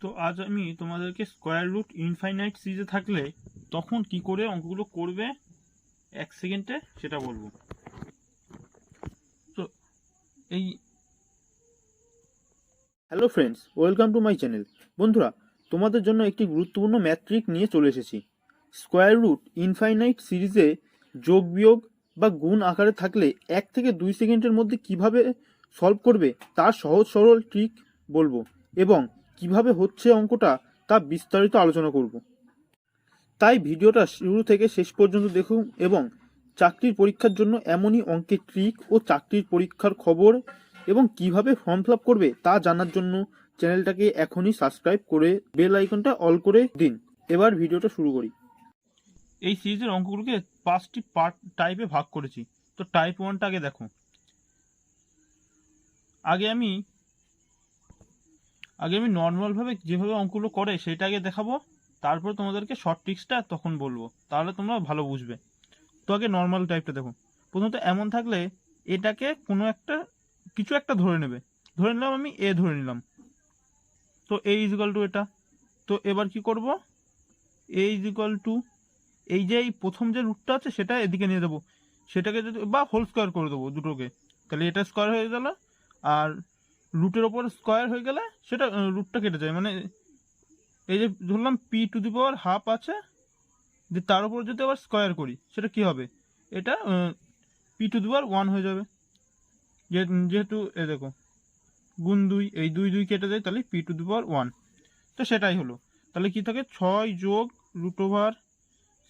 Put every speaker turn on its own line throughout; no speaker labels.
তো আজ আমি তোমাদেরকে স্কোয়ার রুট ইনফাইনাইট সিরিজে থাকলে তখন কি করে অঙ্কগুলো করবে 1 সেকেন্ডে সেটা বলবো। তো এই
hello friends, welcome to my channel. বন্ধুরা, তোমাদের জন্য একটি গুরুত্বপূর্ণ ম্যাট্রিক নিয়ে চলে এসেছি। স্কোয়ার রুট ইনফাইনাইট সিরিজে যোগ বিয়োগ বা গুণ আকারে থাকলে 1 থেকে 2 সেকেন্ডের মধ্যে কিভাবে সলভ করবে তার সহজ সরল ট্রিক বলবো এবং কিভাবে হচ্ছে অঙ্কটা তা বিস্তারিত আলোচনা করব। তাই ভিডিওটা শুরু থেকে শেষ পর্যন্ত দেখুন এবং চাকরির পরীক্ষার জন্য এমনই অঙ্কের ট্রিক ও চাকরির পরীক্ষার খবর এবং কিভাবে ফর্ম ফিল আপ করবে তা জানার জন্য চ্যানেলটাকে এখনই সাবস্ক্রাইব করে বেল আইকনটা অল করে দিন। এবার ভিডিওটা শুরু করি।
এই সিরিজের অঙ্কগুলোকে 5টি পার্ট টাইপে ভাগ করেছি। তো টাইপ 1টা আগে দেখো। আগে আমি নর্মালভাবে যেভাবে অঙ্কগুলো করে সেটা আগে দেখাবো, তারপর তোমাদেরকে শর্ট ট্রিক্সটা তখন বলবো, তাহলে তোমরা ভালো বুঝবে। তো আগে নর্মাল টাইপটা দেখো। প্রথমত এমন থাকলে এটাকে কোনো একটা কিছু একটা ধরে নেবে। ধরে নিলাম আমি এ ধরে নিলাম, তো এ ইজ ইকুয়াল টু এটা। তো এবার কি করব, এ ইজ ইকুয়াল টু এই যে এই প্রথম যে রুটটা আছে সেটা এদিকে নিয়ে দেবো, সেটাকে যদি বা হোল স্কোয়ার করে দেবো দুটোকে, তাহলে এটা স্কোয়ার হয়ে গেল। আর রুটের ওপর স্কোয়ার হয়ে গেলে সেটা রুটটা কেটে যায়। মানে এই যে ধরলাম P to the power half আছে, যে তার উপর যদি আবার স্কোয়ার করি সেটা কি হবে, এটা পি টু দি পাওয়ার 1 হয়ে যাবে। যেহেতু এ দেখো গুণ 2, এই 2 2 কেটে যায়, তাহলে পি টু দি পাওয়ার 1। তো সেটাই হলো। তাহলে কি থাকে, 6 যোগ root over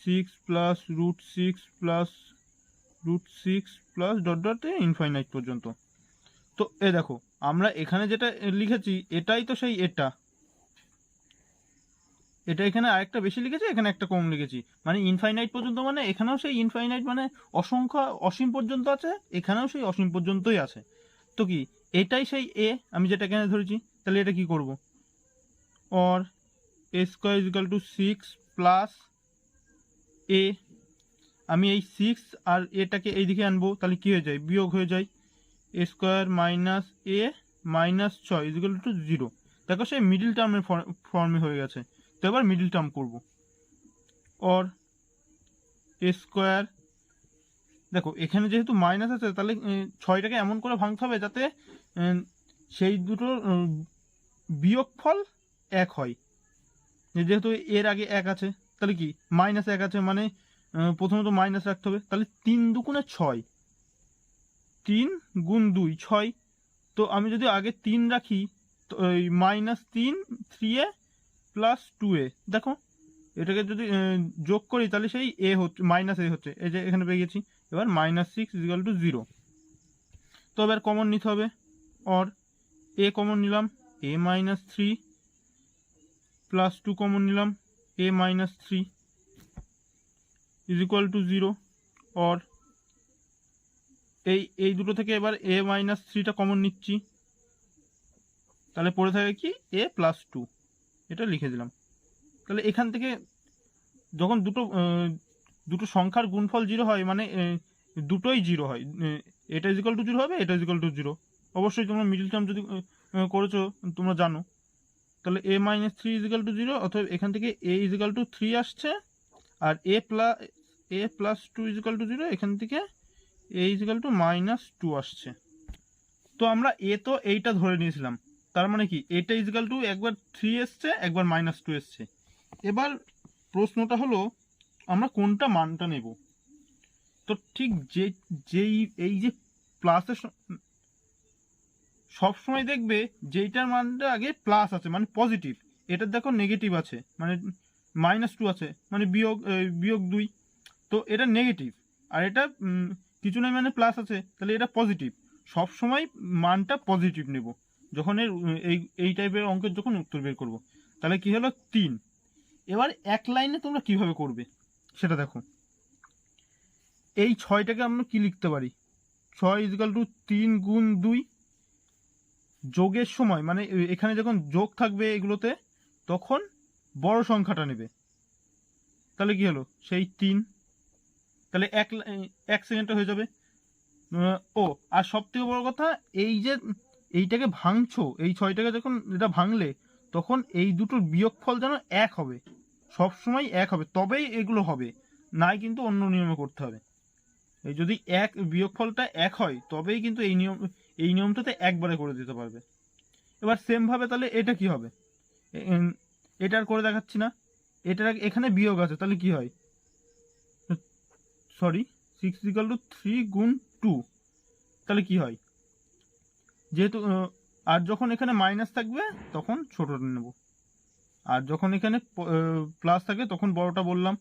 6 plus root 6 plus root 6 plus dot dot infinite পর্যন্ত। তো এ দেখো আমরা এখানে যেটা লিখেছি এটাই তো সেই এটা এখানে আরেকটা বেশি লিখেছি, এখানে একটা কম লিখেছি, মানে ইনফাইনাইট পর্যন্ত। মানে এখানেও সেই ইনফাইনাইট মানে অসংখ্য অসীম পর্যন্ত আছে, এখানেও সেই অসীম পর্যন্তই আছে। তো কি এটাই সেই এ আমি যেটা এখানে ধরেছি। তাহলে এটা কি করব, or a square is equal to 6 plus a. আমি এই 6 আর এটাকে এইদিকে আনবো, তাহলে কি হয়ে যায়, বিয়োগ হয়ে যায়। A square minus a minus 6 is equal to 0। দেখো সেই মিডিল টার্মের ফর্মে হয়ে গেছে। তো এবার মিডিল টার্ম করব, অর এ স্কোয়ার, দেখো এখানে যেহেতু মাইনাস আছে তাহলে 6টাকে এমন করে ভাঙতে হবে যাতে সেই দুটোর বিয়োগফল 1 হয়। যেহেতু এর আগে 1 আছে, তাহলে কি মাইনাস 1 আছে, মানে প্রথমত মাইনাস রাখতে হবে। তাহলে 3 দুগুণে 6, 3 গুণ 2 6। তো আমি যদি আগে 3 রাখি, তো ওই -3 3a প্লাস 2a, দেখো এটাকে যদি যোগ করি তাহলে সেই এ হচ্ছে মাইনাস এ হচ্ছে, এই যে এখানে পেয়ে গেছি। এবার -6 ইকুয়াল টু 0। তো এবার কমন নিতে হবে, অর এ কমন নিলাম, a -3 প্লাস 2 কমন নিলাম, a -3 is equal to 0। Or এই দুটো থেকে এবার a -3টা কমন নিচ্ছি, তাহলে পড়ে থাকে কি a প্লাস 2, এটা লিখে দিলাম। তাহলে এখান থেকে যখন দুটো সংখ্যার গুণফল 0 হয়, মানে দুটোই 0 হয়, এটা ইজ ইকুয়াল টু 0 হবে, এটা ইজ ইকুয়াল টু 0। অবশ্যই তোমরা মিডল টার্ম যদি করেছো তোমরা জানো। তাহলে a -3 ইজ ইকুয়াল টু 0, অথবা এখান থেকে a ইজ ইকুয়াল টু 3 আসছে, আর a plus 2 is equal to 0, এখান থেকে a ইজ ইকুয়াল টু -2 আসছে। তো আমরা a তো এইটা ধরে নিয়েছিলাম, তার মানে কি এটা ইজ ইকুয়াল টু একবার 3 এসছে, একবার -2 এসছে। এবার প্রশ্নটা হলো আমরা কোনটা মানটা নেব। তো ঠিক যেই এই যে প্লাসের সবসময় দেখবে যেইটার মানটা আগে প্লাস আছে মানে পজিটিভ, এটার দেখো নেগেটিভ আছে মানে -2 আছে, মানে বিয়োগ 2। তো এটা নেগেটিভ, আর এটা কিছু নয় মানে প্লাস আছে, তাহলে এটা পজিটিভ। সবসময় মানটা পজিটিভ নেব যখন এই টাইপের অঙ্কের যখন উত্তর বের করব। তাহলে কি হলো 3। এবার এক লাইনে তোমরা কিভাবে করবে সেটা দেখো। এই 6টাকে আমরা কি লিখতে পারি, 6 ইজ ইকুয়াল টু 3 গুণ 2। যোগের সময় মানে এখানে যখন যোগ থাকবে এগুলোতে, তখন বড় সংখ্যাটা নেবে। তাহলে কি হলো, সেই 3। তাহলে 1 সেকেন্ডটা হয়ে যাবে। ও আর সব থেকে বড় কথা, এই যে এইটাকে ভাঙছো, এই 6টাকে যখন এটা ভাঙলে তখন এই দুটোর বিয়োগফল যেন এক হবে, সবসময় এক হবে, তবেই এগুলো হবে, নাই কিন্তু অন্য নিয়মে করতে হবে। এই যদি এক বিয়োগফলটা এক হয় তবেই কিন্তু এই নিয়মটাতে একবারে করে দিতে পারবে। এবার সেম ভাবে তাহলে এটা কি হবে, এটা আর করে দেখাচ্ছি না, এটার এখানে বিয়োগ আছে, তাহলে কি হয়, সরি 6 = 3 × 2, তাহলে কি হয়, যেহেতু আর যখন এখানে মাইনাস থাকবে তখন ছোটটা নেব, আর যখন এখানে প্লাস থাকে তখন বড়টা বললাম,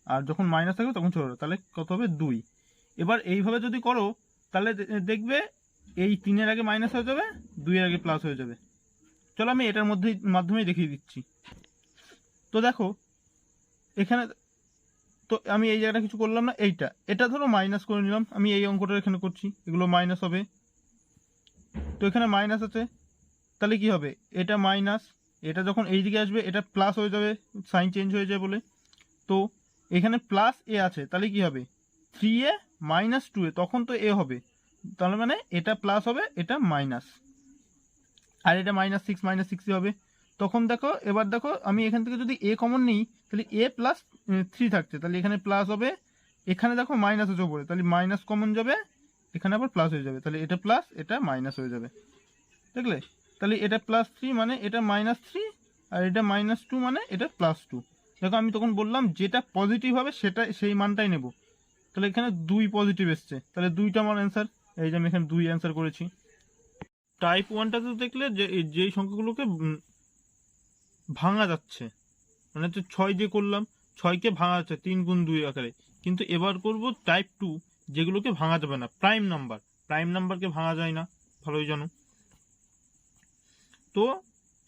আর যখন মাইনাস থাকবে তখন ছোটটা, তাহলে কত হবে 2। এবার এইভাবে যদি করো তাহলে দেখবে এই 3-এর আগে মাইনাস হয়ে যাবে, 2-এর আগে প্লাস হয়ে যাবে। চলো আমি এটার মাধ্যমেই দেখিয়ে দিচ্ছি। তো দেখো এখানে তো আমি এই জায়গাটা কিছু করলাম না, এটা ধরো মাইনাস করে নিলাম, আমি এই অঙ্কটা এখানে করছি, এগুলো মাইনাস হবে। তো এখানে মাইনাস আছে, তাহলে কি হবে, এটা মাইনাস, এটা যখন এই দিকে আসবে এটা প্লাস হয়ে যাবে, সাইন চেঞ্জ হয়ে যায় বলে। তো এখানে প্লাস এ আছে, তাহলে কি হবে 3a - 2a, তখন তো এ হবে, তাহলে মানে এটা প্লাস হবে, এটা মাইনাস, আর এটা -6 - 6 হবে। তখন দেখো, এবার দেখো আমি এখান থেকে যদি এ কমন নিই তাহলে a + 3 থাকছে, তাহলে এখানে প্লাস হবে, এখানে দেখো মাইনাস আছে উপরে, তাহলে মাইনাস কমন যাবে, এখানে আবার প্লাস হয়ে যাবে, তাহলে এটা প্লাস এটা মাইনাস হয়ে যাবে, দেখলে। তাহলে এটা +3 মানে এটা -3, আর এটা -2 মানে এটা +2। দেখো আমি তখন বললাম যেটা পজিটিভ হবে সেটা সেই মানটাই নেব, তাহলে এখানে 2 পজিটিভ এসছে, তাহলে 2টা আমার অ্যান্সার, এই যে আমি এখানে 2 অ্যান্সার করেছি। টাইপ 1টাতে দেখলে যে যেই সংখ্যাগুলোকে ভাঙা যাচ্ছে, মানে হচ্ছে 6 যে করলাম, 6কে ভাঙা যাচ্ছে 3 × 2 আকারে, কিন্তু এবার করব টাইপ 2 যেগুলোকে ভাঙা যাবে না, প্রাইম নাম্বারকে ভাঙা যায় না, ভালোই জানো। তো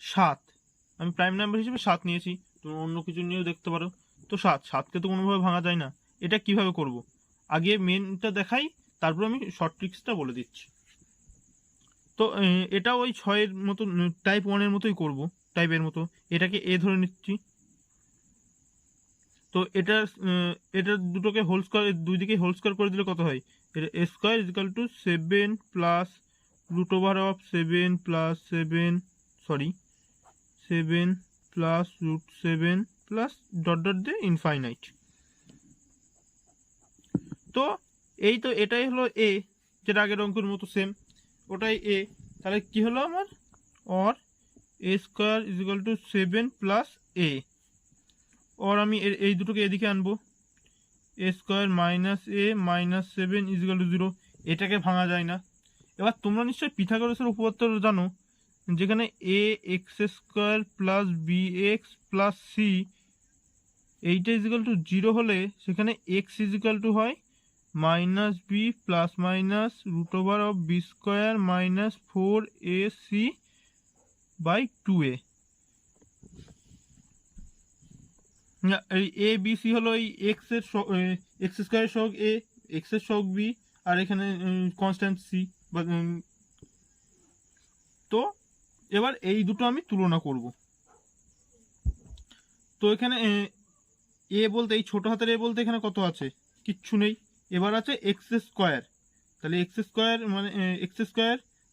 7, আমি প্রাইম নাম্বার হিসেবে 7 নিয়েছি, তুমি অন্য কিছু নিয়েও দেখতে পারো। তো 7কে তো কোনোভাবে ভাঙা যায় না, এটা কিভাবে করব, আগে মেনটা দেখাই, তারপর আমি শর্ট ট্রিক্সটা বলে দিচ্ছি। তো এটা ওই 6-এর মতো, টাইপ 1-এর মতোই করব, টাইপের মতো। এটাকে এ ধরে নিচ্ছি, তো এটা দুটোকে হোল স্কয়ার, দুই দিকে হোল স্কয়ার করে দিলে কত হয়, এটা a² = 7 + √7 + 7, sorry 7 + √7 plus dot dot দিয়ে ইনফাইনাইট। তো এই তো এটাই হলো এ, যেটা আগের অঙ্কের মতো সেম, ওটাই এ। তাহলে কি হলো আমার, অর a² = 7 + a, ওর আমি এই দুটোকে এদিকে আনবো, a² - a - 7 = 0, এটাকে ভাঙা যায় না। এবার তোমরা নিশ্চয়ই পিথাগোরাসের উপপাদ্য জানো, যেখানে ax² + bx + c এইটা = 0 হলে সেখানে x হয় -b ± √b² - 4ac/2a। এই এ বি সি হলো এই x² সহগ a, x এর সহগ b, আর এখানে কনস্ট্যান্ট c। তো এবার এই দুটো আমি তুলনা করব। তো এখানে এ বলতে, এই ছোট হাতের এ বলতে এখানে কত আছে, কিচ্ছু নেই। এবার আছে x², তাহলে x² মানে x²,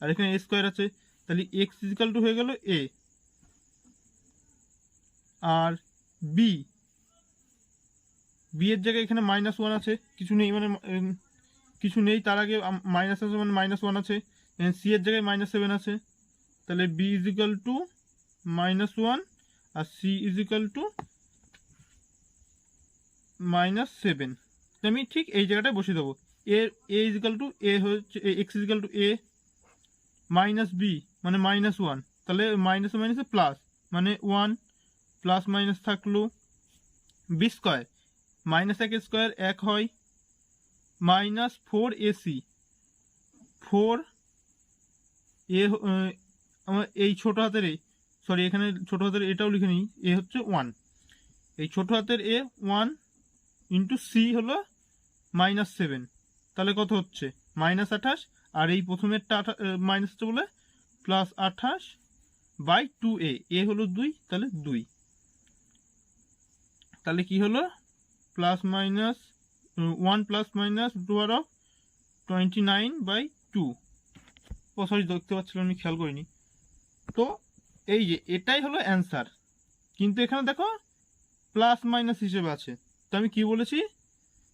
আর এখানে a² আছে, তাহলে x = হয়ে গেল a, আর b এর জায়গায় এখানে -1 আছে, কিছু নেই, মানে কিছু নেই, তার আগে মাইনাস আছে মানে -1 আছে, সি এর জায়গায় -7 আছে, তাহলে b = -1 আর c = -7। আমি ঠিক এই জায়গাটায় বসিয়ে দেবো, a হচ্ছে x = a, -b মানে -1, তাহলে মাইনাসে মাইনাসে প্লাস মানে 1, প্লাস মাইনাস থাকলো b², -1² 1 হয়, -4ac, 4 এ আমার এই ছোট হাতের এ, সরি এখানে ছোট হাতের এটাও লিখে নিই, এ হচ্ছে 1, এই ছোট হাতের এ 1 × c হলো -7, তাহলে কত হচ্ছে -28, আর এই প্রথমেরটা মাইনাস হচ্ছে বলে +28/2a, এ হলো 2, তাহলে 2, তাহলে কি হলো +- 1 ± √29/2। ও সরি, দেখতে পাচ্ছিলাম আমি, খেয়াল করিনি। তো এই যে এটাই হলো অ্যান্সার, কিন্তু এখানে দেখো প্লাস মাইনাস হিসেবে আছে। তো আমি কি বলেছি,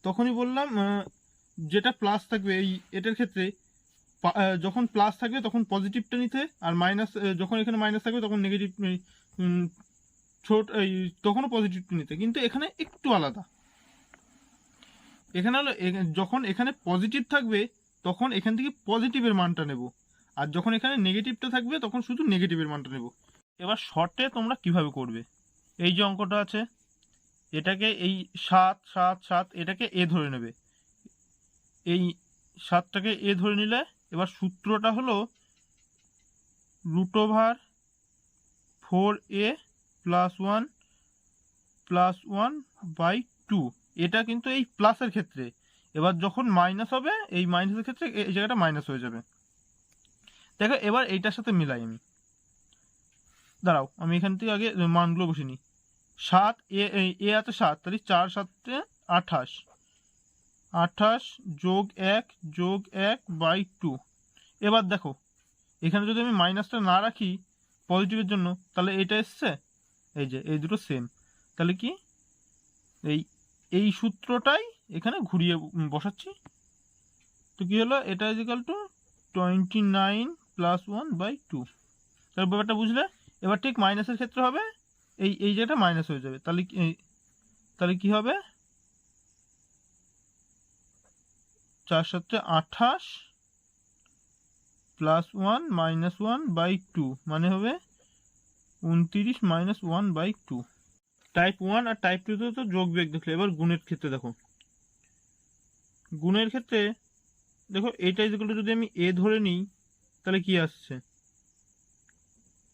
তখনই বললাম যেটা প্লাস থাকবে এই এটার ক্ষেত্রে যখন প্লাস থাকবে তখন পজিটিভটা নিতে, আর মাইনাস যখন এখানে মাইনাস থাকবে তখন নেগেটিভ ছোট এই তখনও পজিটিভটা নিতে। কিন্তু এখানে একটু আলাদা, এখানে হলো যখন এখানে পজিটিভ থাকবে তখন এখান থেকে পজিটিভের মানটা নেব, আর যখন এখানে নেগেটিভটা থাকবে তখন শুধু নেগেটিভের মানটা নেব। এবার শর্টে তোমরা কিভাবে করবে, এই যে অঙ্কটা আছে এটাকে এই 7 7 7 এটাকে এ ধরে নেবে, এই 7টাকে এ ধরে নিলে এবার সূত্রটা হলো √4a +1 এটা কিন্তু এই প্লাসের ক্ষেত্রে। এবার যখন মাইনাস হবে এই মাইনাসের ক্ষেত্রে এই জায়গাটা মাইনাস হয়ে যাবে। দেখো এবার এইটার সাথে মিলাই আমি, দাঁড়াও আমি এখান থেকে আগে মানগুলো বসে নিই। 7 এ আছে 7, তাহলে 4 7 28, 28 + 1 + 1/2। এবার দেখো এখানে যদি আমি মাইনাসটা না রাখি পজিটিভের জন্য তাহলে এটা এসছে, এই যে এই দুটো সেম, তাহলে কি এই সূত্রটাই এখানে ঘুরিয়ে বসাচ্ছি। তো কি হলো, এটা = 29 + 1/2। তাহলে ব্যাপারটা বুঝলে। এবার ঠিক মাইনাসের ক্ষেত্রে হবে এই জায়গাটা মাইনাস হয়ে যাবে, তাহলে কি হবে 4 7 28 +1 - 1/2 মানে হবে 29 - 1/2। টাইপ 1 আর টাইপ 2 তো যোগ বিয়োগ দেখলে। এবার গুণের ক্ষেত্রে দেখো, গুণের ক্ষেত্রে দেখো এইটা যদি আমি এ ধরে নিই তাহলে কি আসছে,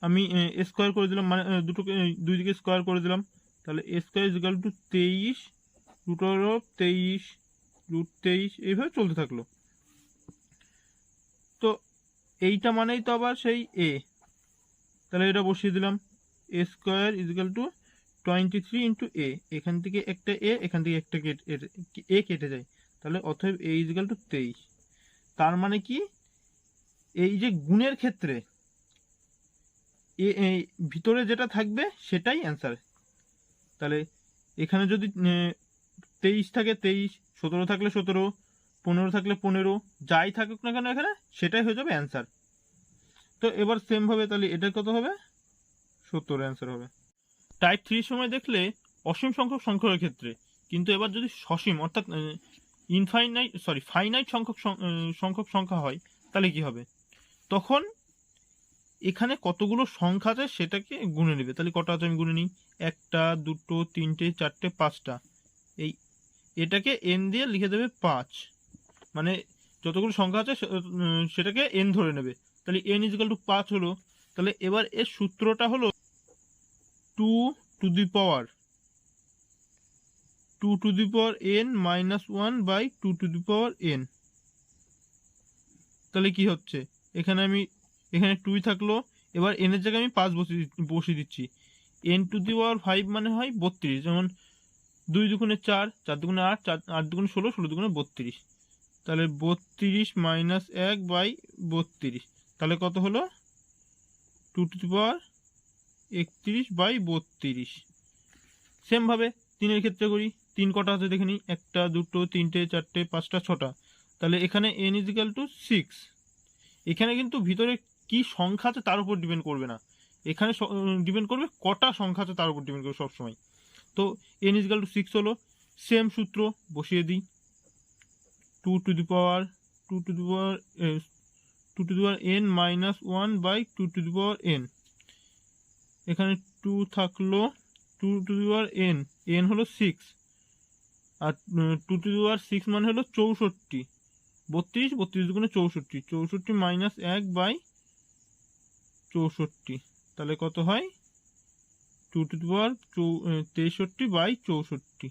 আমি স্কোয়ার করে দিলাম, মানে দুটোকে দুই দিকে স্কোয়ার করে দিলাম, তাহলে a² = 23 √23 √23 এইভাবে চলতে থাকলো। তো এইটা মানেই তো আবার সেই এ, তাহলে এটা বসিয়ে দিলাম, a² = 23 × a, এখান থেকে একটা এ এখান থেকে একটা এ কেটে যায়, তাহলে অতএব a = 23। তার মানে কি এই যে গুণের ক্ষেত্রে এই ভিতরে যেটা থাকবে সেটাই অ্যান্সার। তাহলে এখানে যদি 23 থাকে 23, 17 থাকলে 17, 15 থাকলে 15, যাই থাকুক না কেন এখানে সেটাই হয়ে যাবে অ্যান্সার। তো এবার সেমভাবে তাহলে এটা কত হবে, 70 অ্যান্সার হবে। টাইপ 3 সময় দেখলে অসীম সংখ্যক সংখ্যার ক্ষেত্রে, কিন্তু এবার যদি সসীম অর্থাৎ ফাইনাইট সংখ্যক সংখ্যা হয় তাহলে কি হবে, তখন এখানে কতগুলো সংখ্যা আছে সেটাকে গুণে নেবে। তাহলে কটা আছে আমি গুণে নিই, 1টা 2টো 3টে 4টে 5টা, এটাকে n দিয়ে লিখে দেবে 5, মানে যতগুলো সংখ্যা আছে সেটাকে n ধরে নেবে, তাহলে n = 5 হলো। তাহলে এবার এর সূত্রটা হলো 2n - 1/2n। তাহলে কি হচ্ছে, এখানে 2 থাকলো, এবার n এর জায়গায় আমি 5 বসিয়ে দিচ্ছি। n⁵ মানে হয় 32, যেমন 2 দুগুণে 4, 4 দুগুণে 8, 8 দুগুণে 16, 16 দুগুণে 32, তাহলে 32 - 1/32, তাহলে কত হলো 2⁻31/32। সেমভাবে 3-এর ক্ষেত্রে করি, 3 কটা আছে দেখে নিই, 1টা 2টো 3টে 4টে 5টা 6টা, তাহলে এখানে n = 6। এখানে কিন্তু ভিতরে কি সংখ্যা আছে তার উপর ডিপেন্ড করবে না, এখানে ডিপেন্ড করবে কটা সংখ্যা আছে তার উপর ডিপেন্ড করবে সবসময়। তো n = 6 হলো, সেম সূত্র বসিয়ে দিই, 2n - 1/2n। এখানে 2 থাকলো, 2n, n হলো 6, আর 2⁶ মানে হলো 64, 32, 32 দুগুণে 64, 64 - 1/64, তাহলে কত হয় 2⁻63/64।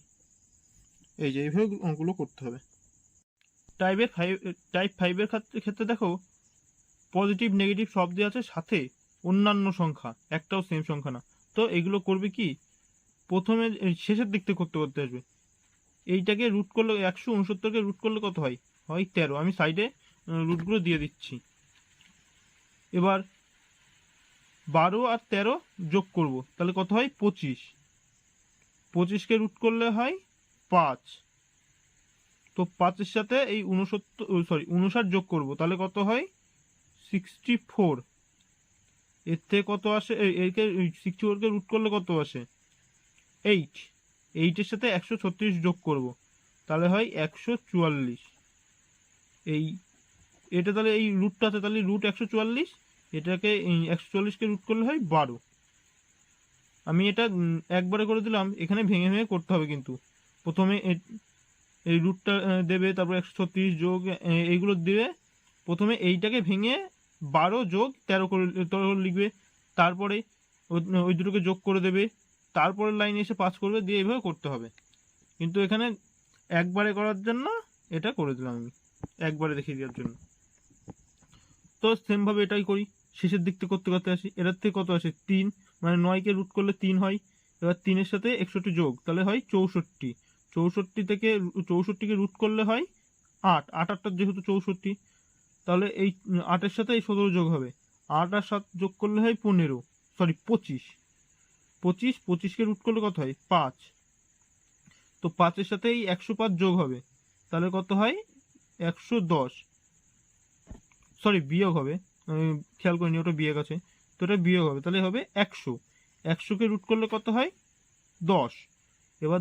এই যে এইভাবে অঙ্কগুলো করতে হবে। টাইপ 5-এর ক্ষেত্রে দেখো পজিটিভ নেগেটিভ সব দেওয়া আছে, সাথে অন্যান্য সংখ্যা, একটাও সেম সংখ্যা না। তো এগুলো করবে কি, প্রথমে শেষের দিক থেকে করতে আসবে। এইটাকে রুট করলে 169কে রুট করলে কত হয় 13, আমি সাইডে রুটগুলো দিয়ে দিচ্ছি। এবার 12 আর 13 যোগ করব, তাহলে কত হয় 25। 25কে রুট করলে হয় 5। তো 5-এর সাথে এই 59 যোগ করব, তাহলে কত হয় 64। এর থেকে কত আসে, এরকে 64কে রুট করলে কত আসে 8। 8-এর সাথে 136 যোগ করব, তাহলে হয় 144। এটা তাহলে এই রুটটা আছে, তাহলে রুট 144, এটাকে 144কে রুট করলে হয় 12। আমি এটা একবারে করে দিলাম, এখানে ভেঙে ভেঙে করতে হবে কিন্তু। প্রথমে এই রুটটা দেবে, তারপর 136 যোগ এইগুলো দেবে। প্রথমে এইটাকে ভেঙে 12 যোগ 13 করে লিখবে, তারপরে ওই দুটোকে যোগ করে দেবে, তারপরে লাইনে এসে 5 করবে, দিয়ে এইভাবে করতে হবে। কিন্তু এখানে একবারে করার জন্য এটা করে দিলাম আমি, একবারে দেখিয়ে দেওয়ার জন্য। তো সেমভাবে এটাই করি, শেষের দিক থেকে করতে করতে আসি। এটার থেকে কত আসে 3, মানে 9কে রুট করলে 3 হয়। এবার 3-এর সাথে 61 যোগ, তাহলে হয় 64। 64কে রুট করলে হয় 8। 8 যেহেতু 64, তাহলে এই 8-এর সাথে এই 17 যোগ হবে। 8 আর 7 যোগ করলে হয় 25। 25কে রুট করলে কত হয় 5। তো 5-এর সাথে এই 105 যোগ হবে, তাহলে কত হয় 110। বিয়োগ হবে, আমি খেয়াল করিনি ওটা বিয়োগ আছে, তো এটা বিয়োগ হবে, তাহলে হবে 100। 100কে রুট করলে কত হয় 10। এবার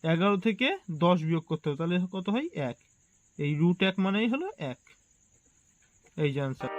11 থেকে 10 বিয়োগ করতে হবে, তাহলে কত হয় 1। এই রুট 1 মানেই হলো 1। এই যে আনসার।